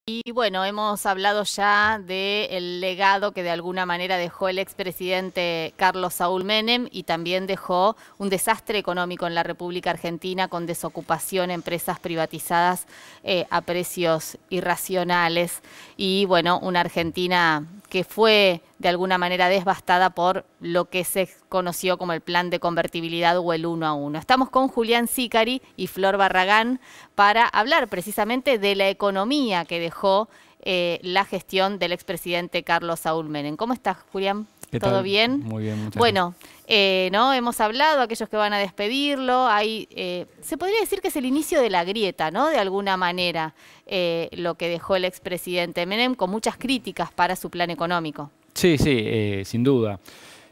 Y bueno, hemos hablado ya del legado que de alguna manera dejó el expresidente Carlos Saúl Menem y también dejó un desastre económico en la República Argentina con desocupación, empresas privatizadas a precios irracionales y bueno, una Argentina que fue de alguna manera devastada por lo que se conoció como el plan de convertibilidad o el 1 a 1. Estamos con Julián Sicari y Flor Barragán para hablar precisamente de la economía que dejó la gestión del expresidente Carlos Saúl Menem. ¿Cómo estás, Julián? ¿Qué ¿Todo tal? bien? Muy bien, muchas gracias. Bueno, ¿no? Hemos hablado, aquellos que van a despedirlo, se podría decir que es el inicio de la grieta, ¿no? De alguna manera, lo que dejó el expresidente Menem, con muchas críticas para su plan económico. Sí, sí, sin duda.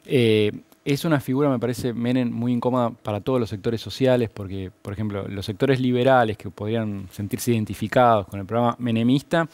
Es una figura, me parece, Menem, muy incómoda para todos los sectores sociales, porque, por ejemplo, los sectores liberales que podrían sentirse identificados con el programa menemista,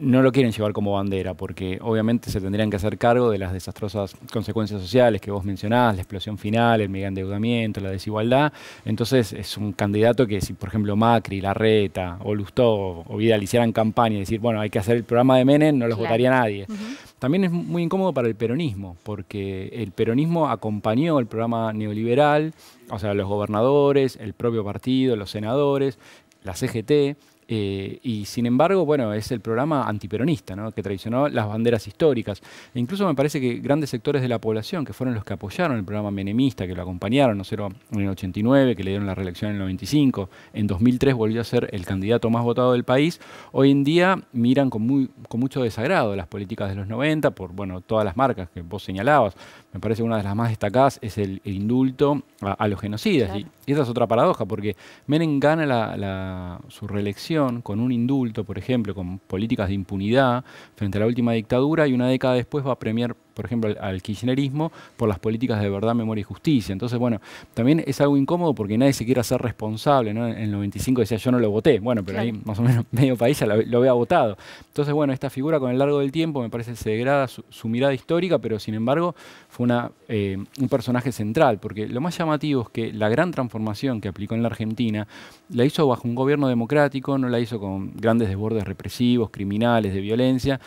no lo quieren llevar como bandera, porque obviamente se tendrían que hacer cargo de las desastrosas consecuencias sociales que vos mencionás, la explosión final, el megaendeudamiento, la desigualdad. Entonces es un candidato que si, por ejemplo, Macri, Larreta, o Lustó o Vidal hicieran campaña y decir, bueno, hay que hacer el programa de Menem, no los Claro. votaría nadie. Ujú. También es muy incómodo para el peronismo, porque el peronismo acompañó el programa neoliberal, o sea, los gobernadores, el propio partido, los senadores, la CGT. Y sin embargo, bueno, es el programa antiperonista, ¿no? Que traicionó las banderas históricas. E incluso me parece que grandes sectores de la población, que fueron los que apoyaron el programa menemista, que lo acompañaron, no sé, en el 89, que le dieron la reelección en el 95, en 2003 volvió a ser el candidato más votado del país, hoy en día miran con mucho desagrado las políticas de los 90, por bueno, todas las marcas que vos señalabas. Me parece que una de las más destacadas es el indulto a los genocidas. Claro. Y esa es otra paradoja, porque Menem gana su reelección con un indulto, por ejemplo, con políticas de impunidad frente a la última dictadura, y una década después va a premiar, por ejemplo, al kirchnerismo por las políticas de verdad, memoria y justicia. Entonces, bueno, también es algo incómodo porque nadie se quiere hacer responsable, ¿no? En el 95 decía yo no lo voté, bueno, pero Claro. ahí más o menos medio país ya lo había votado. Entonces, bueno, esta figura con el largo del tiempo me parece que se degrada su mirada histórica, pero sin embargo fue un personaje central, porque lo más llamativo es que la gran transformación que aplicó en la Argentina la hizo bajo un gobierno democrático, no la hizo con grandes desbordes represivos, criminales, de violencia,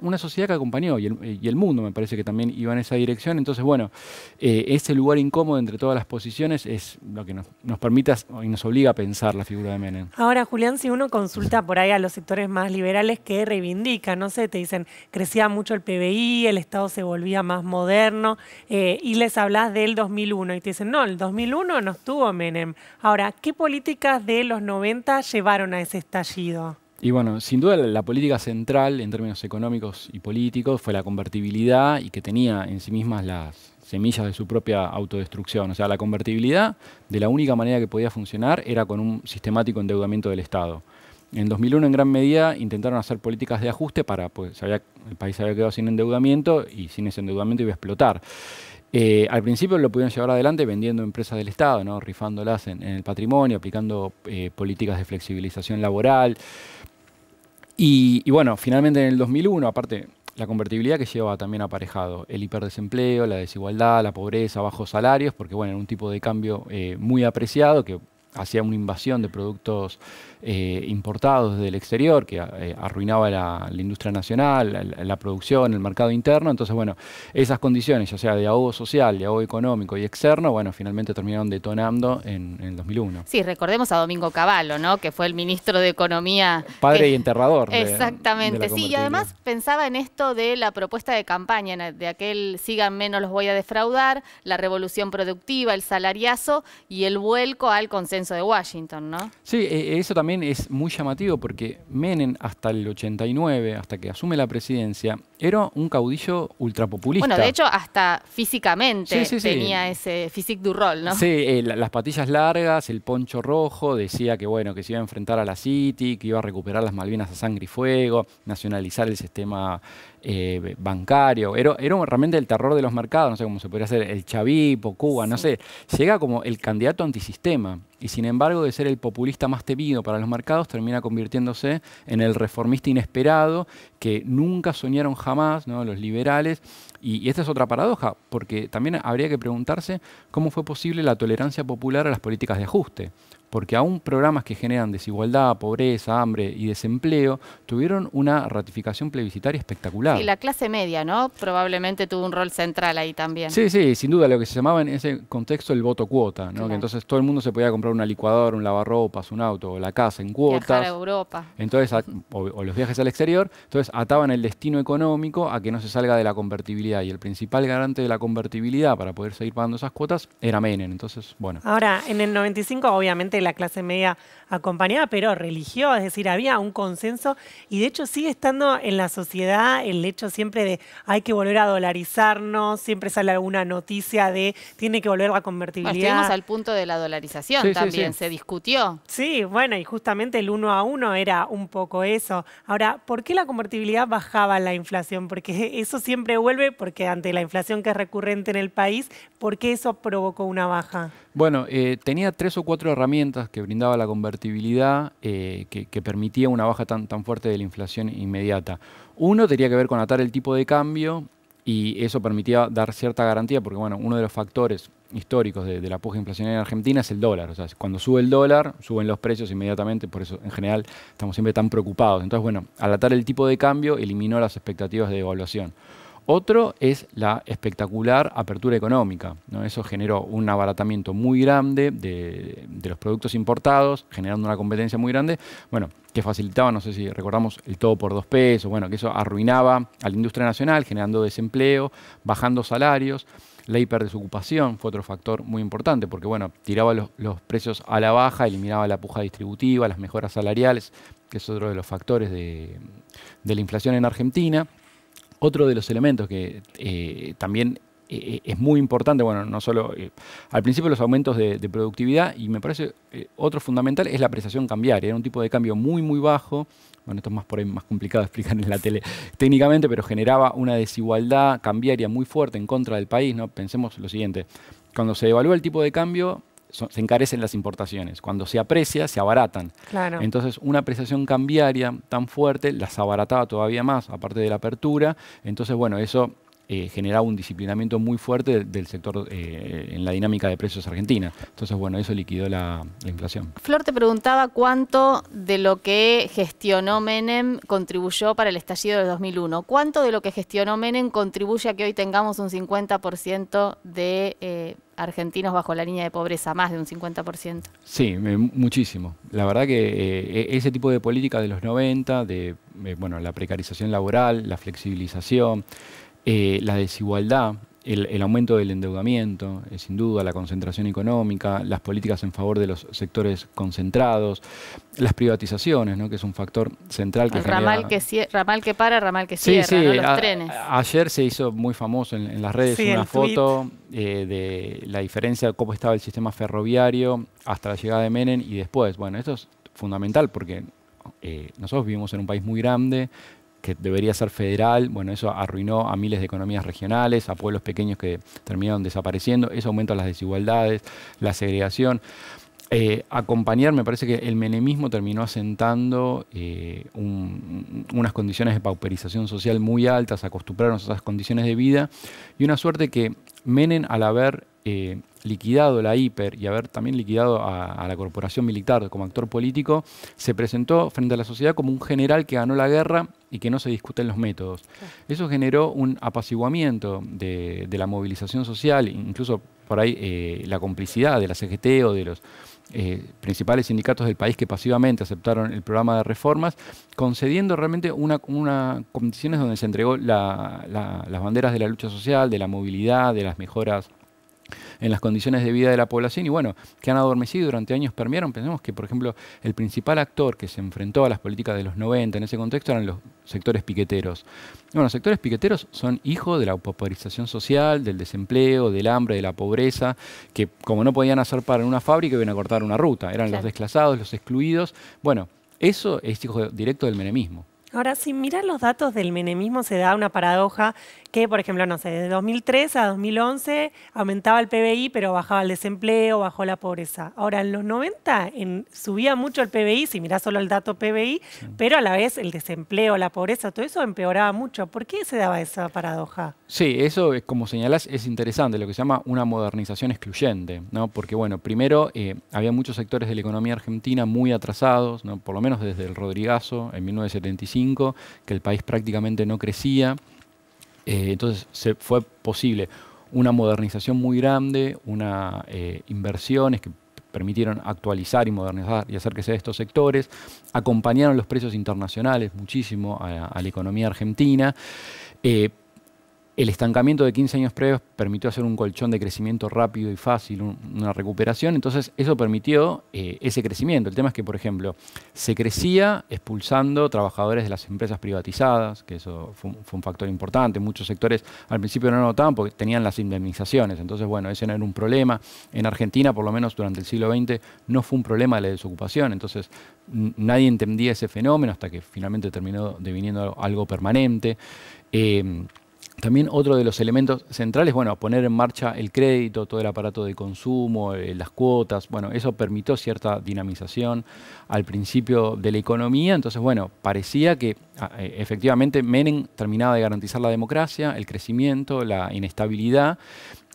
una sociedad que acompañó, y el mundo me parece que también iba en esa dirección. Entonces, bueno, ese lugar incómodo entre todas las posiciones es lo que nos permite y nos obliga a pensar la figura de Menem. Ahora, Julián, si uno consulta por ahí a los sectores más liberales que reivindican, no sé, te dicen, crecía mucho el PBI, el Estado se volvía más moderno, y les hablas del 2001 y te dicen, no, el 2001 no estuvo Menem. Ahora, ¿qué políticas de los 90 llevaron a ese estallido? Y bueno, sin duda la política central en términos económicos y políticos fue la convertibilidad, y que tenía en sí mismas las semillas de su propia autodestrucción. O sea, la convertibilidad, de la única manera que podía funcionar era con un sistemático endeudamiento del Estado. En 2001, en gran medida, intentaron hacer políticas de ajuste pues el país había quedado sin endeudamiento, y sin ese endeudamiento iba a explotar. Al principio lo pudieron llevar adelante vendiendo empresas del Estado, ¿no? Rifándolas en el patrimonio, aplicando políticas de flexibilización laboral. Y bueno, finalmente en el 2001, aparte, la convertibilidad que llevaba también aparejado el hiperdesempleo, la desigualdad, la pobreza, bajos salarios, porque bueno, era un tipo de cambio muy apreciado que hacía una invasión de productos importados desde el exterior, que arruinaba la industria nacional, la producción, el mercado interno. Entonces, bueno, esas condiciones, ya sea de ahogo social, de ahogo económico y externo, bueno, finalmente terminaron detonando en el 2001. Sí, recordemos a Domingo Cavallo, ¿no? Que fue el ministro de Economía. Padre y enterrador de la Exactamente, sí, y convertibilidad. además pensaba en esto de la propuesta de campaña, de aquel sigan menos los voy a defraudar, la revolución productiva, el salariazo y el vuelco al consenso de Washington, ¿no? Sí, eso también es muy llamativo, porque Menem hasta el 89, hasta que asume la presidencia, era un caudillo ultrapopulista. Bueno, de hecho, hasta físicamente Sí, sí, sí. tenía ese physique du rôle, ¿no? Sí, las patillas largas, el poncho rojo, decía que bueno, que se iba a enfrentar a la City, que iba a recuperar las Malvinas a sangre y fuego, nacionalizar el sistema bancario. Era realmente el terror de los mercados, no sé cómo se podría hacer, el Chavipo, Cuba, no sé. Llega como el candidato antisistema, y sin embargo, de ser el populista más temido para los mercados, termina convirtiéndose en el reformista inesperado que nunca soñaron jamás, ¿no?, los liberales. Y esta es otra paradoja, porque también habría que preguntarse cómo fue posible la tolerancia popular a las políticas de ajuste. porque aún programas que generan desigualdad, pobreza, hambre y desempleo tuvieron una ratificación plebiscitaria espectacular. Y la clase media, ¿no? Probablemente tuvo un rol central ahí también. Sí, sí, sin duda, lo que se llamaba en ese contexto el voto cuota, ¿no? Claro. Que entonces todo el mundo se podía comprar una licuadora, un lavarropas, un auto o la casa en cuotas. Viajar a Europa. Entonces, o los viajes al exterior, entonces ataban el destino económico a que no se salga de la convertibilidad. Y el principal garante de la convertibilidad para poder seguir pagando esas cuotas era Menem. Entonces, bueno. Ahora, en el 95, obviamente la clase media acompañaba, pero religió, es decir, había un consenso y de hecho sigue estando en la sociedad el hecho siempre de hay que volver a dolarizarnos, siempre sale alguna noticia de tiene que volver la convertibilidad. Bueno, estuvimos al punto de la dolarización Sí, también, sí. se discutió. Sí, bueno, y justamente el 1 a 1 era un poco eso. Ahora, ¿por qué la convertibilidad bajaba la inflación? Porque eso siempre vuelve, porque ante la inflación que es recurrente en el país, ¿por qué eso provocó una baja? Bueno, tenía 3 o 4 herramientas que brindaba la convertibilidad que permitía una baja tan fuerte de la inflación inmediata. Uno tenía que ver con atar el tipo de cambio y eso permitía dar cierta garantía porque, bueno, uno de los factores históricos de la puja inflacionaria en Argentina es el dólar. O sea, cuando sube el dólar, suben los precios inmediatamente, por eso en general estamos siempre tan preocupados. Entonces, bueno, al atar el tipo de cambio eliminó las expectativas de devaluación. Otro es la espectacular apertura económica, ¿no? Eso generó un abaratamiento muy grande de los productos importados, generando una competencia muy grande, bueno, que facilitaba, no sé si recordamos, el todo por 2 pesos, bueno, que eso arruinaba a la industria nacional, generando desempleo, bajando salarios. La hiperdesocupación fue otro factor muy importante, porque bueno, tiraba los precios a la baja, eliminaba la puja distributiva, las mejoras salariales, que es otro de los factores de la inflación en Argentina. Otro de los elementos que también es muy importante, bueno, no solo al principio los aumentos de productividad, y me parece otro fundamental es la apreciación cambiaria. Era un tipo de cambio muy bajo, bueno, esto es por ahí más complicado de explicar en la tele técnicamente, pero generaba una desigualdad cambiaria muy fuerte en contra del país, ¿no? Pensemos lo siguiente, cuando se devalúa el tipo de cambio, se encarecen las importaciones. Cuando se aprecia, se abaratan. Claro. Entonces, una apreciación cambiaria tan fuerte las abarataba todavía más, aparte de la apertura. Entonces, bueno, eso generaba un disciplinamiento muy fuerte del sector en la dinámica de precios argentina. Entonces, bueno, eso liquidó la inflación. Flor te preguntaba cuánto de lo que gestionó Menem contribuyó para el estallido del 2001. ¿Cuánto de lo que gestionó Menem contribuye a que hoy tengamos un 50% de argentinos bajo la línea de pobreza, más de un 50%? Sí, muchísimo. La verdad que ese tipo de política de los 90, bueno, la precarización laboral, la flexibilización, la desigualdad, el aumento del endeudamiento, sin duda, la concentración económica, las políticas en favor de los sectores concentrados, las privatizaciones, ¿no? Que es un factor central que El genera... ramal que para, ramal que cierra, sí, ¿no? Los trenes. Ayer se hizo muy famoso en las redes una foto de la diferencia de cómo estaba el sistema ferroviario hasta la llegada de Menem y después. Bueno, esto es fundamental porque nosotros vivimos en un país muy grande, que debería ser federal. Bueno, eso arruinó a miles de economías regionales, a pueblos pequeños que terminaron desapareciendo. Eso aumenta las desigualdades, la segregación. Acompañar, me parece que el menemismo terminó asentando unas condiciones de pauperización social muy altas, acostumbrarnos a esas condiciones de vida, y una suerte que Menem, al haber liquidado la hiper y haber también liquidado a la corporación militar como actor político, se presentó frente a la sociedad como un general que ganó la guerra y que no se discuten los métodos. Eso generó un apaciguamiento de la movilización social, incluso por ahí la complicidad de la CGT o de los principales sindicatos del país que pasivamente aceptaron el programa de reformas, concediendo realmente unas condiciones donde se entregó las banderas de la lucha social, de la movilidad, de las mejoras en las condiciones de vida de la población, y bueno, que han adormecido durante años, permearon. Pensemos que, por ejemplo, el principal actor que se enfrentó a las políticas de los 90 en ese contexto eran los sectores piqueteros. Bueno, los sectores piqueteros son hijos de la pauperización social, del desempleo, del hambre, de la pobreza, que como no podían hacer para en una fábrica, iban a cortar una ruta. Eran los desclasados, los excluidos. Bueno, eso es hijo directo del menemismo. Ahora, si miras los datos del menemismo, se da una paradoja que, por ejemplo, no sé, de 2003 a 2011 aumentaba el PBI, pero bajaba el desempleo, bajó la pobreza. Ahora, en los 90 subía mucho el PBI, si mirás solo el dato PBI, sí, pero a la vez el desempleo, la pobreza, todo eso empeoraba mucho. ¿Por qué se daba esa paradoja? Sí, eso, como señalás, es interesante, lo que se llama una modernización excluyente, ¿no? Porque, bueno, primero había muchos sectores de la economía argentina muy atrasados, ¿no? Por lo menos desde el Rodrigazo, en 1975, que el país prácticamente no crecía. Entonces fue posible una modernización muy grande, inversiones que permitieron actualizar y modernizar y hacer que sea estos sectores, acompañaron los precios internacionales muchísimo a la economía argentina. El estancamiento de 15 años previos permitió hacer un colchón de crecimiento rápido y fácil, una recuperación, entonces eso permitió ese crecimiento. El tema es que, por ejemplo, se crecía expulsando trabajadores de las empresas privatizadas, que eso fue un factor importante. Muchos sectores al principio no lo notaban porque tenían las indemnizaciones, entonces, bueno, ese no era un problema. En Argentina, por lo menos durante el siglo XX, no fue un problema la desocupación, entonces nadie entendía ese fenómeno hasta que finalmente terminó deviniendo algo permanente. También otro de los elementos centrales, bueno, poner en marcha el crédito, todo el aparato de consumo, las cuotas, bueno, eso permitió cierta dinamización al principio de la economía, entonces, bueno, parecía que efectivamente Menem terminaba de garantizar la democracia, el crecimiento, la inestabilidad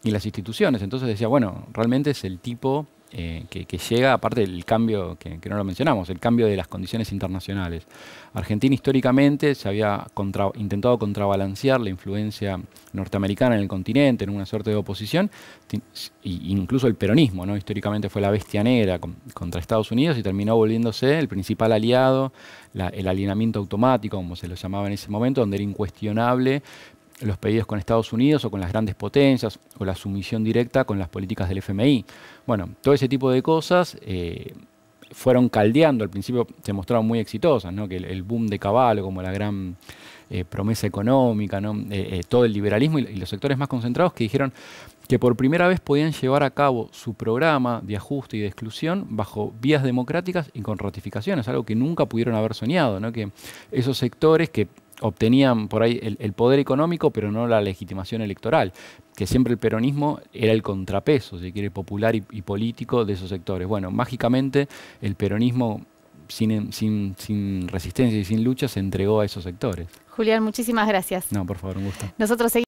y las instituciones, entonces decía, bueno, realmente es el tipo que llega, aparte del cambio, que no lo mencionamos, el cambio de las condiciones internacionales. Argentina históricamente se había intentado contrabalancear la influencia norteamericana en el continente, en una suerte de oposición, incluso el peronismo, ¿no? Históricamente fue la bestia negra contra Estados Unidos y terminó volviéndose el principal aliado, el alineamiento automático, como se lo llamaba en ese momento, donde era incuestionable los pedidos con Estados Unidos o con las grandes potencias o la sumisión directa con las políticas del FMI. Bueno, todo ese tipo de cosas fueron caldeando, al principio se mostraron muy exitosas, ¿no? Que el boom de Cavallo como la gran promesa económica, ¿no? Todo el liberalismo y los sectores más concentrados que dijeron que por primera vez podían llevar a cabo su programa de ajuste y de exclusión bajo vías democráticas y con ratificaciones, algo que nunca pudieron haber soñado, ¿no? Que esos sectores que obtenían por ahí el poder económico, pero no la legitimación electoral, que siempre el peronismo era el contrapeso, si quiere, popular y político de esos sectores. Bueno, mágicamente el peronismo sin resistencia y sin lucha se entregó a esos sectores. Julián, muchísimas gracias. No, por favor, un gusto. Nosotros seguimos